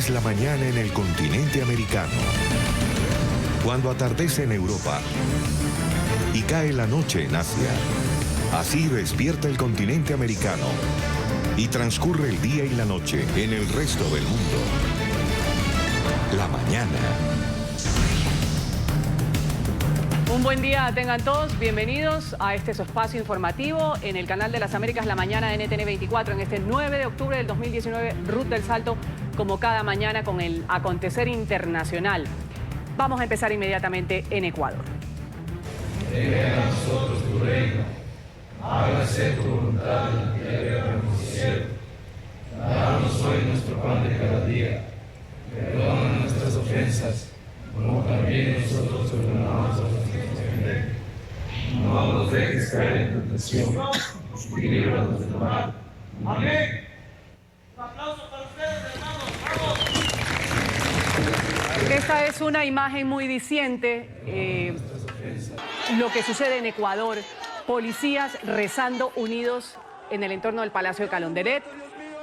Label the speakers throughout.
Speaker 1: es la mañana en el continente americano. Cuando atardece en Europa y cae la noche en Asia. Así despierta el continente americano y transcurre el día y la noche en el resto del mundo. La mañana.
Speaker 2: Un buen día tengan todos, bienvenidos a este su espacio informativo en el canal de las Américas, La Mañana de NTN 24, en este 9 de octubre del 2019, Ruth del Salto, como cada mañana con el acontecer internacional. Vamos a empezar inmediatamente en Ecuador.
Speaker 3: Venga a nosotros tu reino, hágase tu voluntad en la tierra como en el cielo. Danos hoy nuestro pan de cada día, perdona nuestras ofensas, como también nosotros perdonamos a los que nos ofenden. No nos dejes caer en tentación, y líbranos del mal. Amén.
Speaker 4: Un aplauso para ustedes, hermanos. ¡Vamos!
Speaker 2: Esta es una imagen muy diciente, lo que sucede en Ecuador. Policías rezando unidos en el entorno del Palacio de Carondelet,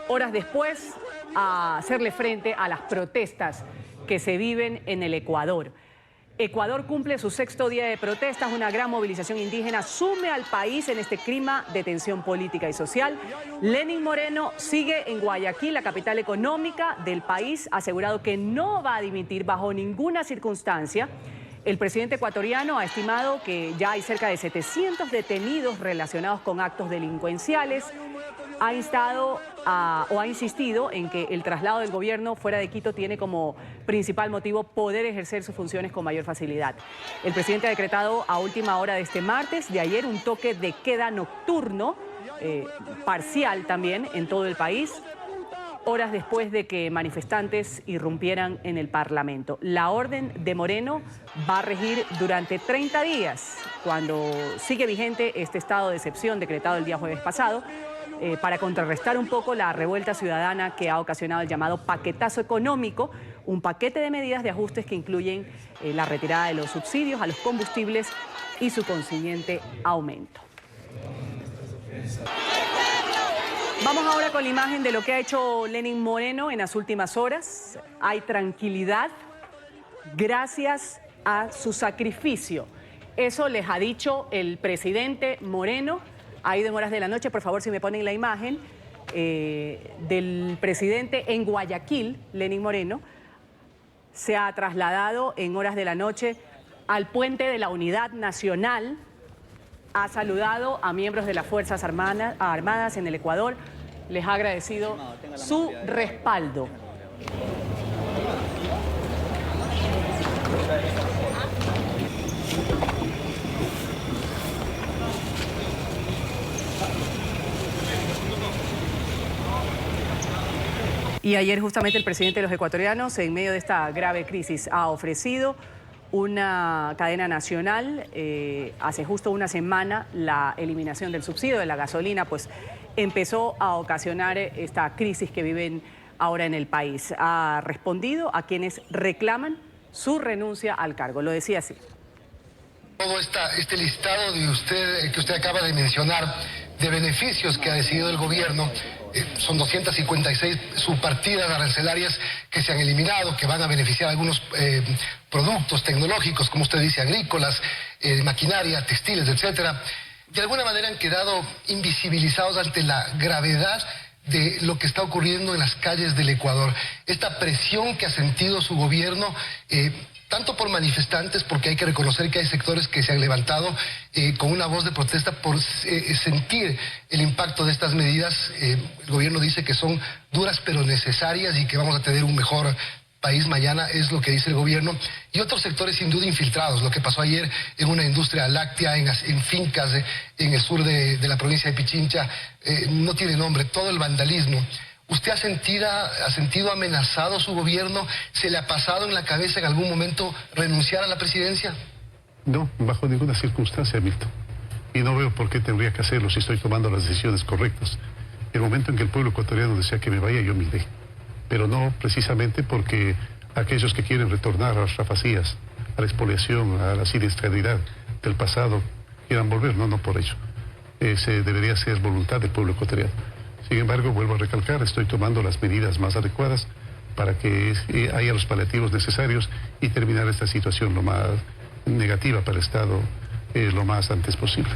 Speaker 2: horas después a hacerle frente a las protestas que se viven en el Ecuador. Ecuador cumple su 6º día de protestas, una gran movilización indígena sume al país en este clima de tensión política y social. Lenín Moreno sigue en Guayaquil, la capital económica del país, ha asegurado que no va a dimitir bajo ninguna circunstancia. El presidente ecuatoriano ha estimado que ya hay cerca de 700 detenidos relacionados con actos delincuenciales. Ha insistido en que el traslado del gobierno fuera de Quito tiene como principal motivo poder ejercer sus funciones con mayor facilidad. El presidente ha decretado a última hora de este martes de ayer un toque de queda nocturno, parcial también en todo el país, horas después de que manifestantes irrumpieran en el Parlamento. La orden de Moreno va a regir durante 30 días, cuando sigue vigente este estado de excepción decretado el día jueves pasado, para contrarrestar un poco la revuelta ciudadana que ha ocasionado el llamado paquetazo económico, un paquete de medidas de ajustes que incluyen la retirada de los subsidios a los combustibles y su consiguiente aumento. Vamos ahora con la imagen de lo que ha hecho Lenín Moreno en las últimas horas. Hay tranquilidad gracias a su sacrificio. Eso les ha dicho el presidente Moreno. Ha ido en horas de la noche, por favor, si me ponen la imagen del presidente en Guayaquil, Lenín Moreno, se ha trasladado en horas de la noche al puente de la Unidad Nacional, ha saludado a miembros de las Fuerzas Armadas en el Ecuador, les ha agradecido su respaldo. Y ayer justamente el presidente de los ecuatorianos, en medio de esta grave crisis, ha ofrecido una cadena nacional. Hace justo una semana la eliminación del subsidio de la gasolina pues empezó a ocasionar esta crisis que viven ahora en el país. Ha respondido a quienes reclaman su renuncia al cargo. Lo decía así.
Speaker 5: Todo este listado que usted acaba de mencionar de beneficios que ha decidido el gobierno, son 256 subpartidas arancelarias que se han eliminado, que van a beneficiar algunos productos tecnológicos, como usted dice, agrícolas, maquinaria, textiles, etcétera. De alguna manera han quedado invisibilizados ante la gravedad de lo que está ocurriendo en las calles del Ecuador. Esta presión que ha sentido su gobierno, tanto por manifestantes, porque hay que reconocer que hay sectores que se han levantado con una voz de protesta por sentir el impacto de estas medidas. El gobierno dice que son duras pero necesarias y que vamos a tener un mejor país mañana, es lo que dice el gobierno. Y otros sectores sin duda infiltrados, lo que pasó ayer en una industria láctea, en fincas en el sur de la provincia de Pichincha, no tiene nombre, todo el vandalismo. ¿Usted ha sentido amenazado su gobierno? ¿Se le ha pasado en la cabeza en algún momento renunciar a la presidencia?
Speaker 6: No, bajo ninguna circunstancia, Milton. Y no veo por qué tendría que hacerlo si estoy tomando las decisiones correctas. El momento en que el pueblo ecuatoriano desea que me vaya, yo me iré. Pero no precisamente porque aquellos que quieren retornar a las rafacías, a la expoliación, a la siniestralidad del pasado, quieran volver. No por ello. Debería ser voluntad del pueblo ecuatoriano. Sin embargo, vuelvo a recalcar, estoy tomando las medidas más adecuadas para que haya los paliativos necesarios y terminar esta situación lo más negativa para el Estado lo más antes posible.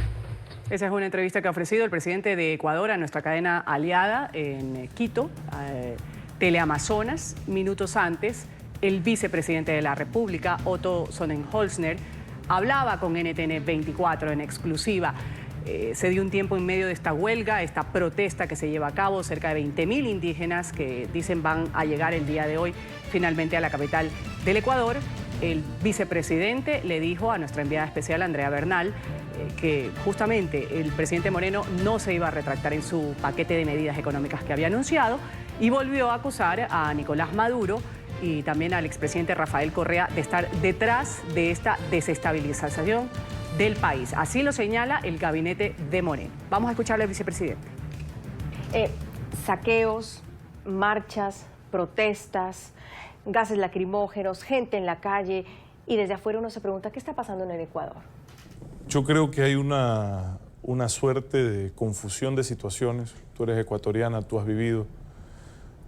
Speaker 2: Esa es una entrevista que ha ofrecido el presidente de Ecuador a nuestra cadena aliada en Quito, Teleamazonas. Minutos antes, el vicepresidente de la República, Otto Sonnenholzner, hablaba con NTN 24 en exclusiva. Se dio un tiempo en medio de esta huelga, esta protesta que se lleva a cabo, cerca de 20.000 indígenas que dicen van a llegar el día de hoy finalmente a la capital del Ecuador. El vicepresidente le dijo a nuestra enviada especial, Andrea Bernal, que justamente el presidente Moreno no se iba a retractar en su paquete de medidas económicas que había anunciado y volvió a acusar a Nicolás Maduro y también al expresidente Rafael Correa de estar detrás de esta desestabilización del país. Así lo señala el gabinete de Moreno. Vamos a escucharle al vicepresidente.
Speaker 7: Saqueos, marchas, protestas, gases lacrimógenos, gente en la calle, y desde afuera uno se pregunta qué está pasando en el Ecuador.
Speaker 8: Yo creo que hay una suerte de confusión de situaciones. Tú eres ecuatoriana, tú has vivido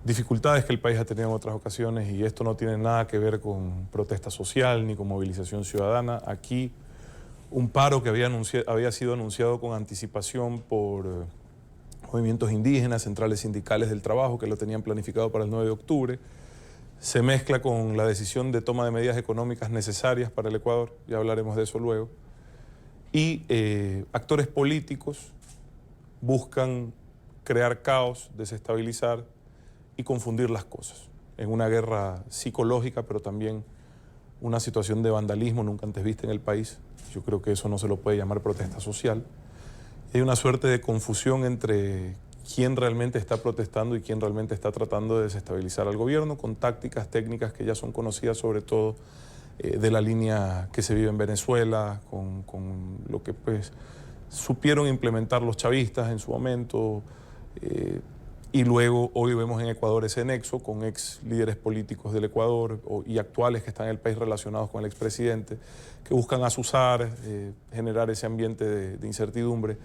Speaker 8: dificultades que el país ha tenido en otras ocasiones y esto no tiene nada que ver con protesta social ni con movilización ciudadana. Aquí un paro que había sido anunciado con anticipación por movimientos indígenas, centrales sindicales del trabajo que lo tenían planificado para el 9 de octubre, se mezcla con la decisión de toma de medidas económicas necesarias para el Ecuador, ya hablaremos de eso luego, y actores políticos buscan crear caos, desestabilizar y confundir las cosas en una guerra psicológica, pero también una situación de vandalismo nunca antes vista en el país. Yo creo que eso no se lo puede llamar protesta social. Hay una suerte de confusión entre quién realmente está protestando y quién realmente está tratando de desestabilizar al gobierno con tácticas, técnicas que ya son conocidas, sobre todo de la línea que se vive en Venezuela, con lo que pues supieron implementar los chavistas en su momento, y luego hoy vemos en Ecuador ese nexo con ex líderes políticos del Ecuador y actuales que están en el país relacionados con el expresidente, que buscan azuzar, generar ese ambiente de incertidumbre.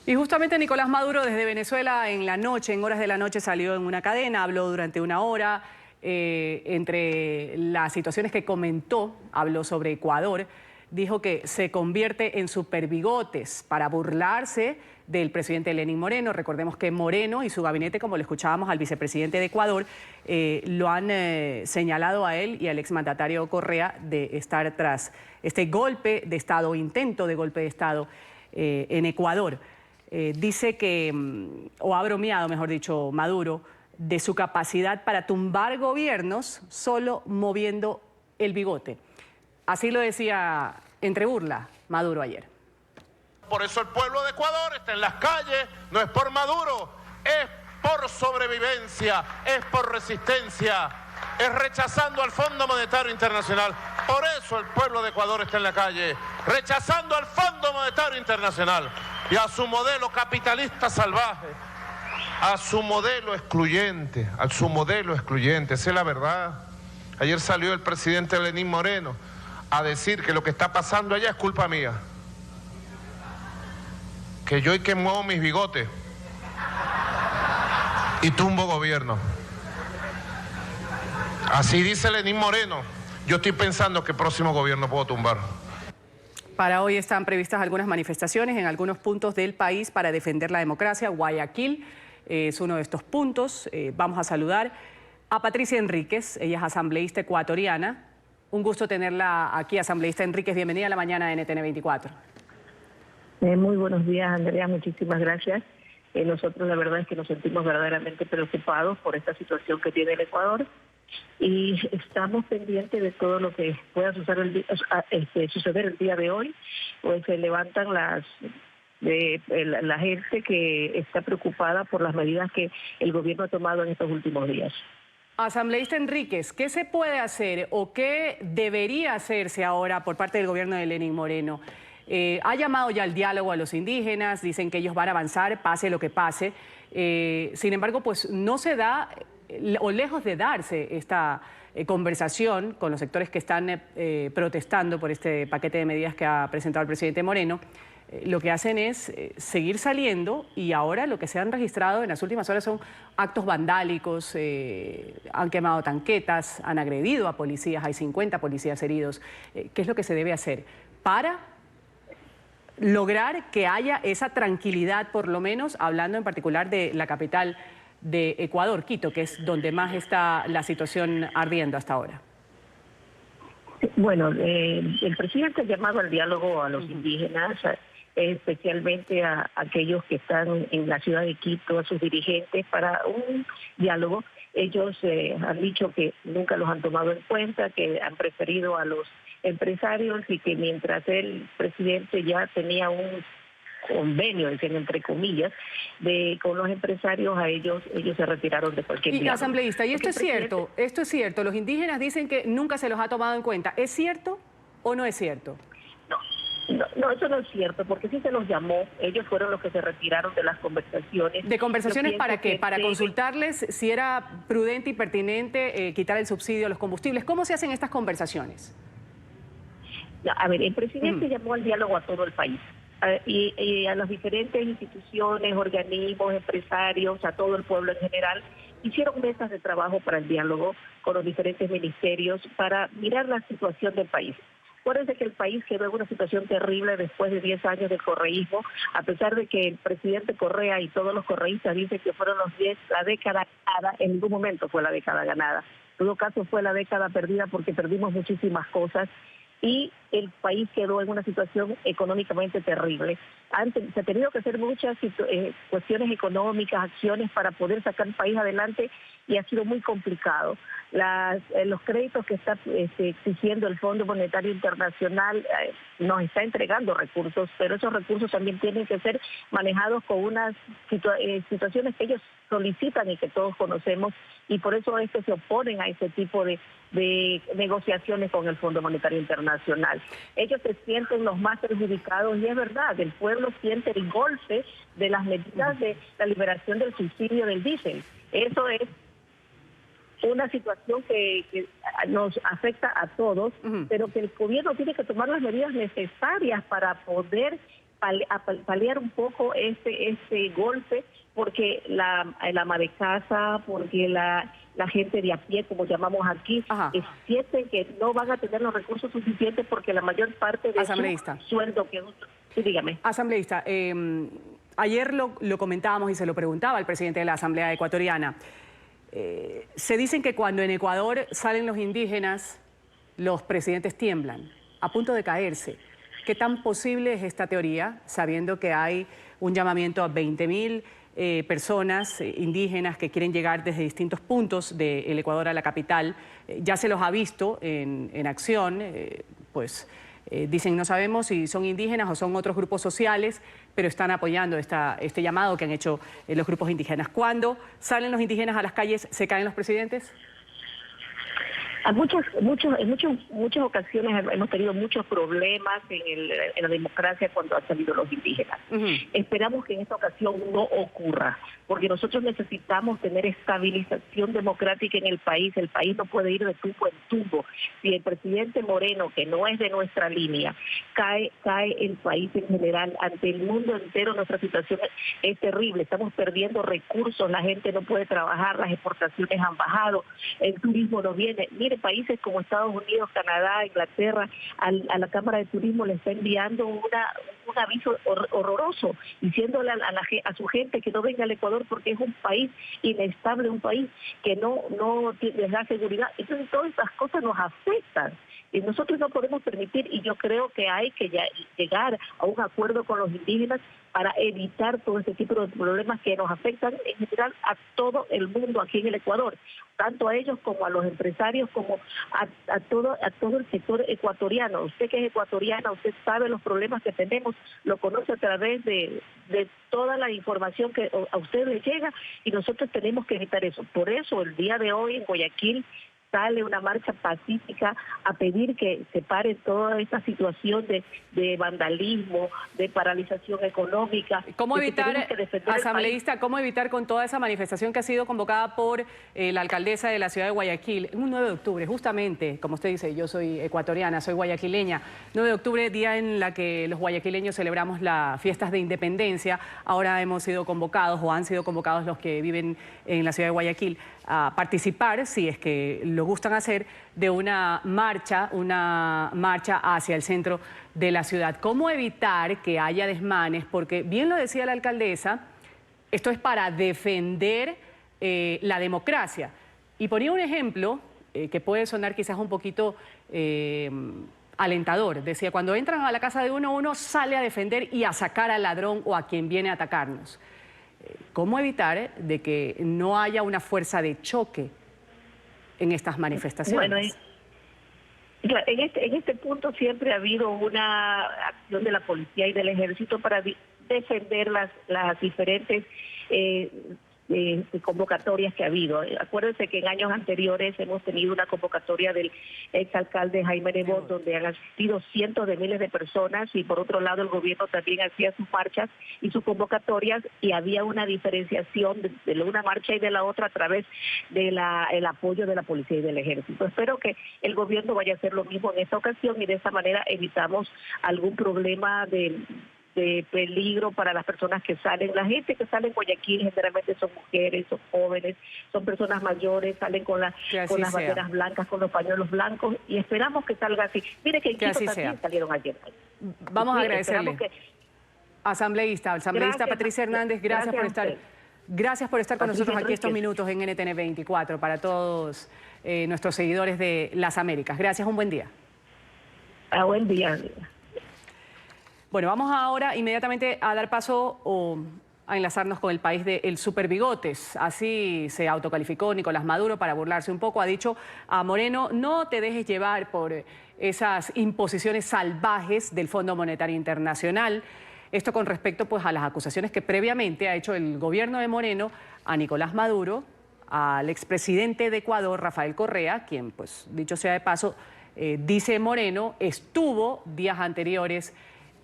Speaker 2: Y justamente Nicolás Maduro desde Venezuela en la noche, en horas de la noche, salió en una cadena, habló durante una hora. Entre las situaciones que comentó, habló sobre Ecuador, dijo que se convierte en superbigotes para burlarse del presidente Lenín Moreno. Recordemos que Moreno y su gabinete, como le escuchábamos al vicepresidente de Ecuador, lo han señalado a él y al exmandatario Correa de estar tras este golpe de Estado, intento de golpe de Estado en Ecuador. Dice que, o ha bromeado, mejor dicho, Maduro, de su capacidad para tumbar gobiernos solo moviendo el bigote. Así lo decía entre burla Maduro ayer.
Speaker 9: Por eso el pueblo de Ecuador está en las calles, no es por Maduro, es por sobrevivencia, es por resistencia, es rechazando al Fondo Monetario Internacional. Por eso el pueblo de Ecuador está en la calle, rechazando al Fondo Monetario Internacional y a su modelo capitalista salvaje, a su modelo excluyente, esa es la verdad. Ayer salió el presidente Lenín Moreno a decir que lo que está pasando allá es culpa mía, que yo y que muevo mis bigotes y tumbo gobierno. Así dice Lenín Moreno. Yo estoy pensando que el próximo gobierno puedo tumbar.
Speaker 2: Para hoy están previstas algunas manifestaciones en algunos puntos del país para defender la democracia. Guayaquil es uno de estos puntos. Vamos a saludar a Patricia Enríquez, ella es asambleísta ecuatoriana. Un gusto tenerla aquí, asambleísta Enríquez. Bienvenida a la mañana de NTN 24.
Speaker 10: Muy buenos días, Andrea. Muchísimas gracias. Nosotros la verdad es que nos sentimos verdaderamente preocupados por esta situación que tiene el Ecuador y estamos pendientes de todo lo que pueda suceder el día de hoy. Pues se levantan la gente que está preocupada por las medidas que el gobierno ha tomado en estos últimos días.
Speaker 2: Asambleísta Enríquez, ¿qué se puede hacer o qué debería hacerse ahora por parte del gobierno de Lenín Moreno? Ha llamado ya al diálogo a los indígenas, dicen que ellos van a avanzar, pase lo que pase. Sin embargo, pues no se da, o lejos de darse esta conversación con los sectores que están protestando por este paquete de medidas que ha presentado el presidente Moreno, lo que hacen es seguir saliendo, y ahora lo que se han registrado en las últimas horas son actos vandálicos, han quemado tanquetas, han agredido a policías, hay 50 policías heridos. ¿Qué es lo que se debe hacer para lograr que haya esa tranquilidad, por lo menos hablando en particular de la capital de Ecuador, Quito, que es donde más está la situación ardiendo hasta ahora?
Speaker 10: Bueno, el presidente ha llamado al diálogo a los indígenas, especialmente a aquellos que están en la ciudad de Quito, a sus dirigentes, para un diálogo. Ellos han dicho que nunca los han tomado en cuenta, que han preferido a los empresarios, y que mientras el presidente ya tenía un convenio, dicen entre comillas, con los empresarios, a ellos se retiraron de cualquier diálogo.
Speaker 2: Asambleísta, y esto es cierto, los indígenas dicen que nunca se los ha tomado en cuenta. ¿Es cierto o no es cierto?
Speaker 10: No, eso no es cierto, porque sí se los llamó, ellos fueron los que se retiraron de las conversaciones.
Speaker 2: ¿De conversaciones para qué? ¿Para consultarles si era prudente y pertinente quitar el subsidio a los combustibles? ¿Cómo se hacen estas conversaciones?
Speaker 10: A ver, el presidente llamó al diálogo a todo el país. Y a las diferentes instituciones, organismos, empresarios, a todo el pueblo en general, hicieron mesas de trabajo para el diálogo con los diferentes ministerios para mirar la situación del país. Acuérdense que el país quedó en una situación terrible después de 10 años del correísmo, a pesar de que el presidente Correa y todos los correístas dicen que fueron la década ganada. En ningún momento fue la década ganada. En todo caso fue la década perdida, porque perdimos muchísimas cosas y el país quedó en una situación económicamente terrible. Se ha tenido que hacer muchas cuestiones económicas, acciones para poder sacar el país adelante, y ha sido muy complicado. Los créditos que está exigiendo el Fondo Monetario Internacional nos está entregando recursos, pero esos recursos también tienen que ser manejados con unas situaciones que ellos solicitan y que todos conocemos, y por eso es que se oponen a ese tipo de negociaciones con el Fondo Monetario Internacional. Ellos se sienten los más perjudicados, y es verdad, el pueblo siente el golpe de las medidas de la liberación del subsidio del diésel. Eso es una situación que nos afecta a todos, pero que el gobierno tiene que tomar las medidas necesarias para poder paliar un poco este golpe, porque la ama de casa, porque la gente de a pie, como llamamos aquí, sienten que no van a tener los recursos suficientes, porque la mayor parte de su sueldo que... Sí, dígame.
Speaker 2: Asambleísta, ayer lo comentábamos y se lo preguntaba al presidente de la Asamblea Ecuatoriana. Se dicen que cuando en Ecuador salen los indígenas, los presidentes tiemblan, a punto de caerse. ¿Qué tan posible es esta teoría, sabiendo que hay un llamamiento a 20.000 personas indígenas que quieren llegar desde distintos puntos del Ecuador a la capital? Ya se los ha visto en acción, dicen no sabemos si son indígenas o son otros grupos sociales, pero están apoyando este llamado que han hecho los grupos indígenas. ¿Cuándo salen los indígenas a las calles, se caen los presidentes?
Speaker 10: En muchas ocasiones hemos tenido muchos problemas en la democracia cuando han salido los indígenas. Esperamos que en esta ocasión no ocurra, porque nosotros necesitamos tener estabilización democrática en el país. El país no puede ir de tubo en tubo. Si el presidente Moreno, que no es de nuestra línea, cae el país en general. Ante el mundo entero nuestra situación es terrible. Estamos perdiendo recursos, la gente no puede trabajar, las exportaciones han bajado, el turismo no viene. Mire, países como Estados Unidos, Canadá, Inglaterra, a la Cámara de Turismo le está enviando un aviso horroroso, diciéndole a su gente que no venga al Ecuador porque es un país inestable, un país que no les da seguridad. Entonces todas estas cosas nos afectan y nosotros no podemos permitir, y yo creo que hay que llegar a un acuerdo con los indígenas para evitar todo este tipo de problemas que nos afectan en general a todo el mundo aquí en el Ecuador, tanto a ellos como a los empresarios, como a todo el sector ecuatoriano. Usted que es ecuatoriana, usted sabe los problemas que tenemos, lo conoce a través de toda la información que a usted le llega, y nosotros tenemos que evitar eso. Por eso el día de hoy en Guayaquil sale una marcha pacífica a pedir que se pare toda esta situación de vandalismo, de paralización económica.
Speaker 2: ¿Cómo evitar, asambleísta, cómo evitar con toda esa manifestación que ha sido convocada por la alcaldesa de la ciudad de Guayaquil, un 9 de octubre, justamente, como usted dice, yo soy ecuatoriana, soy guayaquileña, 9 de octubre, día en la que los guayaquileños celebramos las fiestas de independencia, ahora hemos sido convocados o han sido convocados los que viven en la ciudad de Guayaquil a participar, si es que lo gustan hacer, de una marcha hacia el centro de la ciudad. ¿Cómo evitar que haya desmanes? Porque bien lo decía la alcaldesa, esto es para defender la democracia. Y ponía un ejemplo que puede sonar quizás un poquito alentador. Decía, cuando entran a la casa de uno sale a defender y a sacar al ladrón o a quien viene a atacarnos. ¿Cómo evitar de que no haya una fuerza de choque en estas manifestaciones?
Speaker 10: Bueno, en este punto siempre ha habido una acción de la policía y del ejército para defender las diferentes convocatorias que ha habido. Acuérdense que en años anteriores hemos tenido una convocatoria del exalcalde Jaime Nebot, donde han asistido cientos de miles de personas, y por otro lado el gobierno también hacía sus marchas y sus convocatorias, y había una diferenciación de una marcha y de la otra a través del apoyo de la policía y del ejército. Espero que el gobierno vaya a hacer lo mismo en esta ocasión, y de esa manera evitamos algún problema de peligro para las personas que salen. La gente que sale en Guayaquil generalmente son mujeres, son jóvenes, son personas mayores, salen con las banderas blancas, con los pañuelos blancos, y esperamos que salga así. Mire que en Quito también salieron ayer.
Speaker 2: Vamos a agradecerle. Asambleísta gracias, Patricia Hernández, gracias por estar con nosotros aquí estos minutos en NTN 24 para todos nuestros seguidores de las Américas. Gracias, un buen día.
Speaker 10: Buen día.
Speaker 2: Bueno, vamos ahora inmediatamente a dar paso a enlazarnos con el país del superbigotes. Así se autocalificó Nicolás Maduro para burlarse un poco. Ha dicho a Moreno, no te dejes llevar por esas imposiciones salvajes del Fondo Monetario Internacional. Esto con respecto pues, a las acusaciones que previamente ha hecho el gobierno de Moreno a Nicolás Maduro, al expresidente de Ecuador, Rafael Correa, quien, pues dicho sea de paso, dice Moreno, estuvo días anteriores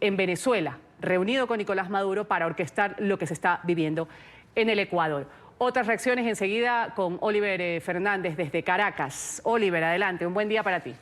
Speaker 2: en Venezuela, reunido con Nicolás Maduro para orquestar lo que se está viviendo en el Ecuador. Otras reacciones enseguida con Oliver Fernández desde Caracas. Oliver, adelante, un buen día para ti.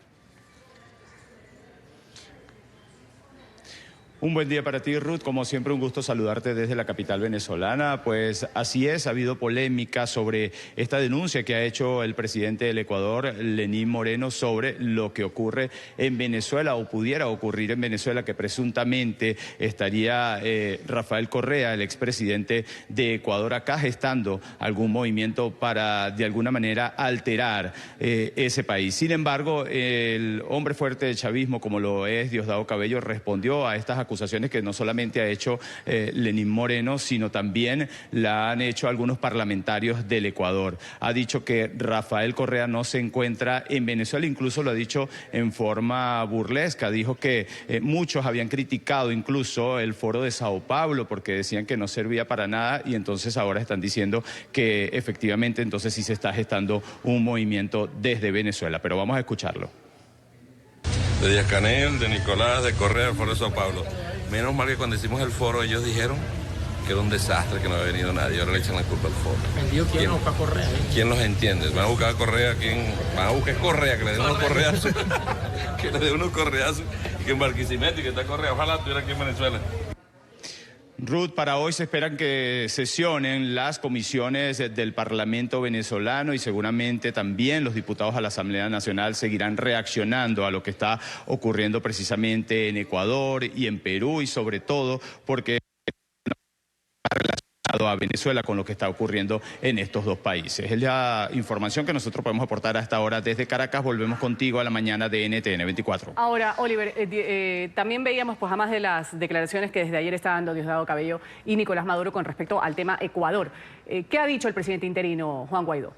Speaker 11: Un buen día para ti, Ruth. Como siempre, un gusto saludarte desde la capital venezolana. Pues así es, ha habido polémica sobre esta denuncia que ha hecho el presidente del Ecuador, Lenín Moreno, sobre lo que ocurre en Venezuela o pudiera ocurrir en Venezuela, que presuntamente estaría Rafael Correa, el expresidente de Ecuador, acá gestando algún movimiento para, de alguna manera, alterar ese país. Sin embargo, el hombre fuerte del chavismo, como lo es Diosdado Cabello, respondió a estas acusaciones que no solamente ha hecho Lenín Moreno, sino también la han hecho algunos parlamentarios del Ecuador. Ha dicho que Rafael Correa no se encuentra en Venezuela, incluso lo ha dicho en forma burlesca. Dijo que muchos habían criticado incluso el foro de Sao Paulo porque decían que no servía para nada, y entonces ahora están diciendo que efectivamente entonces sí se está gestando un movimiento desde Venezuela. Pero vamos a escucharlo.
Speaker 12: De Díaz-Canel, de Nicolás, de Correa, el foro de Sao Paulo. Menos mal que cuando hicimos el foro ellos dijeron que era un desastre, que no había venido nadie. Ahora le echan la culpa al foro.
Speaker 13: ¿Quién busca a Correa?
Speaker 12: ¿Quién los entiende? Van a buscar a Correa, van a buscar a Correa, que le den unos correazos. Que le den unos correazos. Y que en Barquisimeto y que está Correa. Ojalá estuviera aquí en Venezuela.
Speaker 11: Ruth, para hoy se esperan que sesionen las comisiones del Parlamento venezolano y seguramente también los diputados a la Asamblea Nacional seguirán reaccionando a lo que está ocurriendo precisamente en Ecuador y en Perú, y sobre todo porque a Venezuela con lo que está ocurriendo en estos dos países. Es la información que nosotros podemos aportar hasta ahora desde Caracas. Volvemos contigo a la mañana de NTN 24.
Speaker 2: Ahora, Oliver, también veíamos, pues, además de las declaraciones que desde ayer está dando Diosdado Cabello y Nicolás Maduro con respecto al tema Ecuador. ¿Qué ha dicho el presidente interino, Juan Guaidó?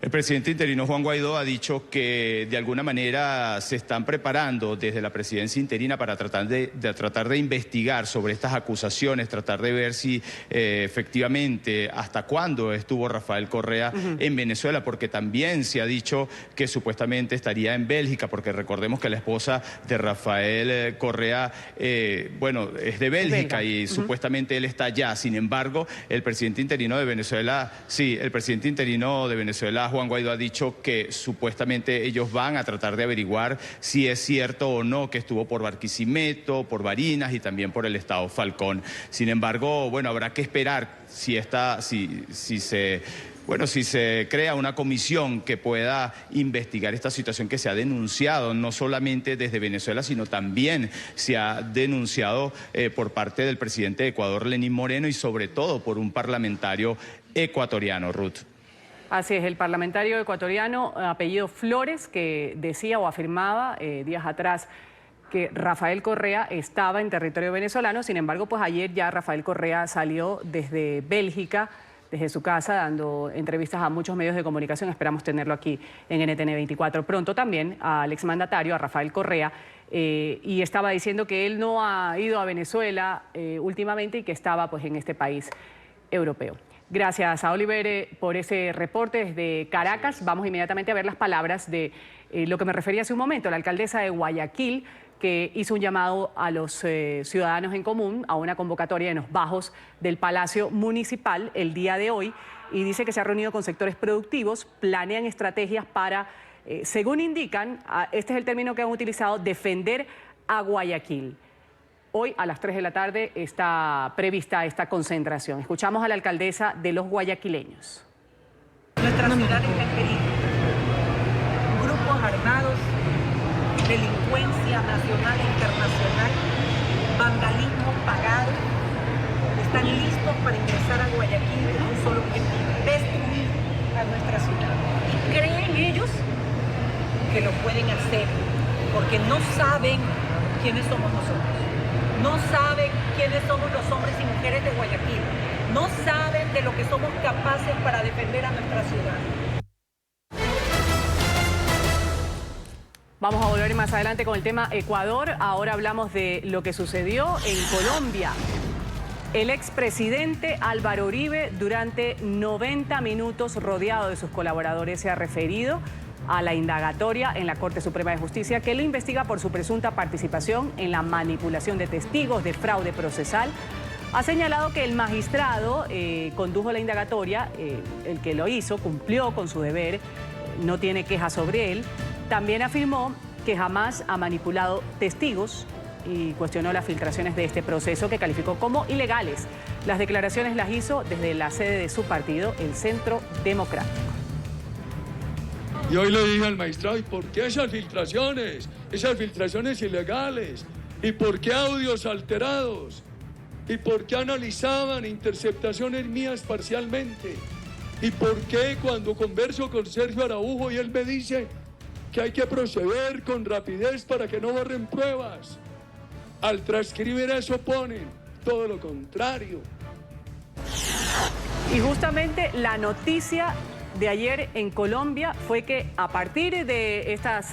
Speaker 11: El presidente interino Juan Guaidó ha dicho que de alguna manera se están preparando desde la presidencia interina para tratar de investigar sobre estas acusaciones, tratar de ver si efectivamente hasta cuándo estuvo Rafael Correa en Venezuela, porque también se ha dicho que supuestamente estaría en Bélgica, porque recordemos que la esposa de Rafael Correa, bueno, es de Bélgica y supuestamente él está allá. Sin embargo, el presidente interino de Venezuela, Juan Guaidó, ha dicho que supuestamente ellos van a tratar de averiguar si es cierto o no que estuvo por Barquisimeto, por Barinas y también por el estado Falcón. Sin embargo, bueno, habrá que esperar si se crea una comisión que pueda investigar esta situación que se ha denunciado, no solamente desde Venezuela, sino también se ha denunciado por parte del presidente de Ecuador, Lenín Moreno, y sobre todo por un parlamentario ecuatoriano, Ruth.
Speaker 2: Así es, el parlamentario ecuatoriano, apellido Flores, que decía o afirmaba días atrás que Rafael Correa estaba en territorio venezolano. Sin embargo, pues ayer ya Rafael Correa salió desde Bélgica, desde su casa, dando entrevistas a muchos medios de comunicación. Esperamos tenerlo aquí en NTN 24 pronto también, al exmandatario, a Rafael Correa, y estaba diciendo que él no ha ido a Venezuela últimamente y que estaba pues en este país europeo. Gracias a Oliver por ese reporte desde Caracas. Vamos inmediatamente a ver las palabras de lo que me refería hace un momento, la alcaldesa de Guayaquil, que hizo un llamado a los ciudadanos en común a una convocatoria en los bajos del Palacio Municipal el día de hoy, y dice que se ha reunido con sectores productivos, planean estrategias para, según indican, este es el término que han utilizado, defender a Guayaquil. Hoy a las 3 de la tarde está prevista esta concentración. Escuchamos a la alcaldesa de los guayaquileños.
Speaker 13: Nuestra ciudad está en peligro. Grupos armados, delincuencia nacional e internacional, vandalismo pagado, están listos para ingresar a Guayaquil con un solo objetivo: destruir a nuestra ciudad. Y creen ellos que lo pueden hacer porque no saben quiénes somos nosotros. No saben quiénes somos los hombres y mujeres de Guayaquil. No saben de lo que somos capaces para defender a nuestra ciudad.
Speaker 2: Vamos a volver más adelante con el tema Ecuador. Ahora hablamos de lo que sucedió en Colombia. El expresidente Álvaro Uribe, durante 90 minutos rodeado de sus colaboradores, se ha referido a la indagatoria en la Corte Suprema de Justicia que lo investiga por su presunta participación en la manipulación de testigos, de fraude procesal. Ha señalado que el magistrado condujo la indagatoria, el que lo hizo, cumplió con su deber, no tiene quejas sobre él. También afirmó que jamás ha manipulado testigos y cuestionó las filtraciones de este proceso que calificó como ilegales. Las declaraciones las hizo desde la sede de su partido, el Centro Democrático.
Speaker 14: Y hoy le dije al magistrado, ¿y por qué esas filtraciones? Esas filtraciones ilegales. ¿Y por qué audios alterados? ¿Y por qué analizaban interceptaciones mías parcialmente? ¿Y por qué cuando converso con Sergio Araujo y él me dice que hay que proceder con rapidez para que no borren pruebas? Al transcribir eso ponen todo lo contrario.
Speaker 2: Y justamente la noticia de ayer en Colombia fue que a partir de estas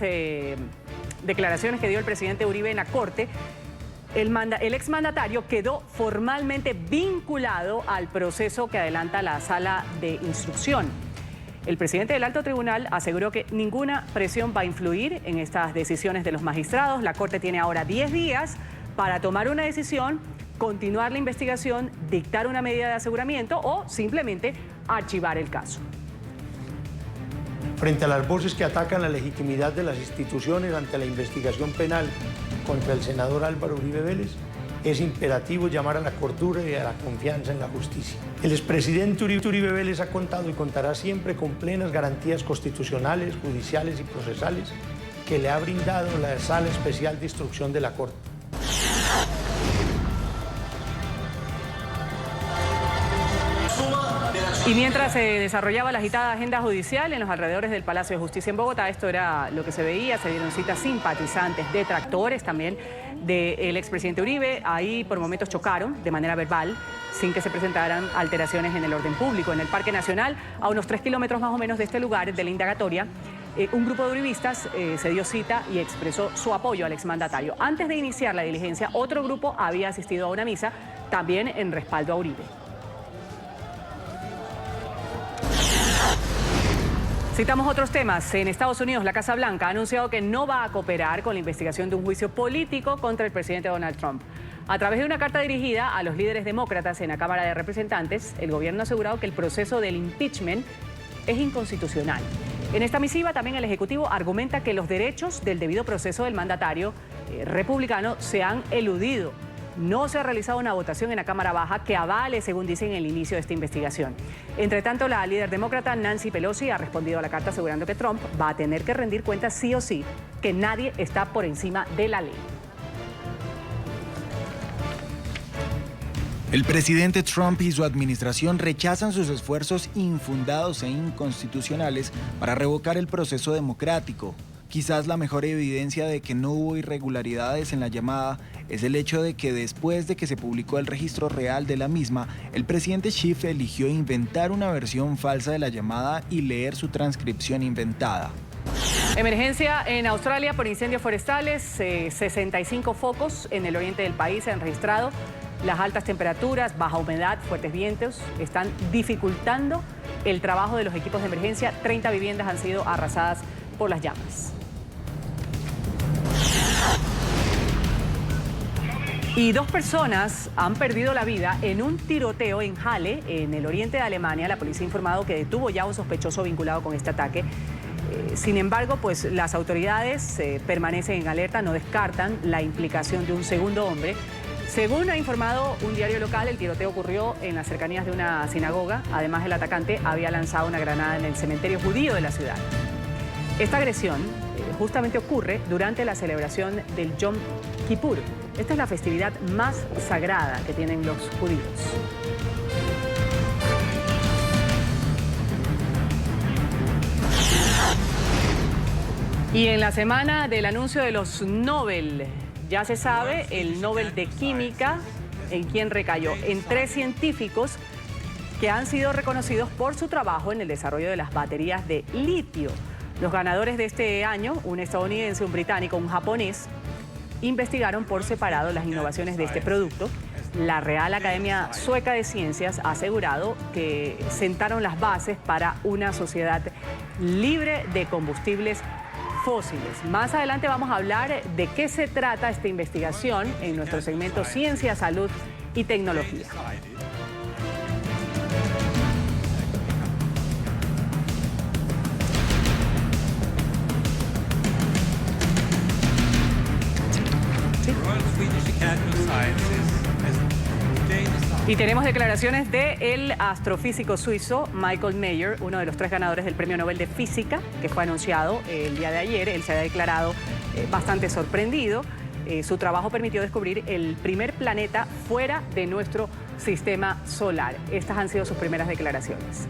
Speaker 2: declaraciones que dio el presidente Uribe en la Corte, el exmandatario quedó formalmente vinculado al proceso que adelanta la Sala de Instrucción. El presidente del Alto Tribunal aseguró que ninguna presión va a influir en estas decisiones de los magistrados. La Corte tiene ahora 10 días para tomar una decisión, continuar la investigación, dictar una medida de aseguramiento o simplemente archivar el caso.
Speaker 15: Frente a las voces que atacan la legitimidad de las instituciones ante la investigación penal contra el senador Álvaro Uribe Vélez, es imperativo llamar a la cordura y a la confianza en la justicia. El expresidente Uribe Vélez ha contado y contará siempre con plenas garantías constitucionales, judiciales y procesales que le ha brindado la Sala Especial de Instrucción de la Corte.
Speaker 2: Y mientras se desarrollaba la agitada agenda judicial en los alrededores del Palacio de Justicia en Bogotá, esto era lo que se veía, se dieron citas simpatizantes, detractores también del expresidente Uribe. Ahí por momentos chocaron de manera verbal, sin que se presentaran alteraciones en el orden público. En el Parque Nacional, a unos 3 kilómetros más o menos de este lugar, de la indagatoria, un grupo de uribistas se dio cita y expresó su apoyo al exmandatario. Antes de iniciar la diligencia, otro grupo había asistido a una misa, también en respaldo a Uribe. Citamos otros temas. En Estados Unidos, la Casa Blanca ha anunciado que no va a cooperar con la investigación de un juicio político contra el presidente Donald Trump. A través de una carta dirigida a los líderes demócratas en la Cámara de Representantes, el gobierno ha asegurado que el proceso del impeachment es inconstitucional. En esta misiva también el Ejecutivo argumenta que los derechos del debido proceso del mandatario republicano se han eludido. No se ha realizado una votación en la Cámara Baja que avale, según dicen, el inicio de esta investigación. Entre tanto, la líder demócrata Nancy Pelosi ha respondido a la carta asegurando que Trump va a tener que rendir cuentas sí o sí, que nadie está por encima de la ley.
Speaker 16: El presidente Trump y su administración rechazan sus esfuerzos infundados e inconstitucionales para revocar el proceso democrático. Quizás la mejor evidencia de que no hubo irregularidades en la llamada es el hecho de que después de que se publicó el registro real de la misma, el presidente Schiff eligió inventar una versión falsa de la llamada y leer su transcripción inventada.
Speaker 2: Emergencia en Australia por incendios forestales. 65 focos en el oriente del país se han registrado. Las altas temperaturas, baja humedad, fuertes vientos están dificultando el trabajo de los equipos de emergencia. 30 viviendas han sido arrasadas por las llamas. Y 2 personas han perdido la vida en un tiroteo en Halle, en el oriente de Alemania. La policía ha informado que detuvo ya a un sospechoso vinculado con este ataque. Sin embargo, pues las autoridades permanecen en alerta, no descartan la implicación de un segundo hombre. Según ha informado un diario local, el tiroteo ocurrió en las cercanías de una sinagoga. Además, el atacante había lanzado una granada en el cementerio judío de la ciudad. Esta agresión justamente ocurre durante la celebración del Yom Kippur. Esta es la festividad más sagrada que tienen los judíos. Y en la semana del anuncio de los Nobel, ya se sabe el Nobel de Química en quién recayó. En 3 científicos que han sido reconocidos por su trabajo en el desarrollo de las baterías de litio. Los ganadores de este año, un estadounidense, un británico, un japonés, investigaron por separado las innovaciones de este producto. La Real Academia Sueca de Ciencias ha asegurado que sentaron las bases para una sociedad libre de combustibles fósiles. Más adelante vamos a hablar de qué se trata esta investigación en nuestro segmento Ciencia, Salud y Tecnología. Y tenemos declaraciones del astrofísico suizo Michael Mayer, uno de los 3 ganadores del Premio Nobel de Física, que fue anunciado el día de ayer. Él se ha declarado bastante sorprendido. Su trabajo permitió descubrir el primer planeta fuera de nuestro sistema solar. Estas han sido sus primeras declaraciones.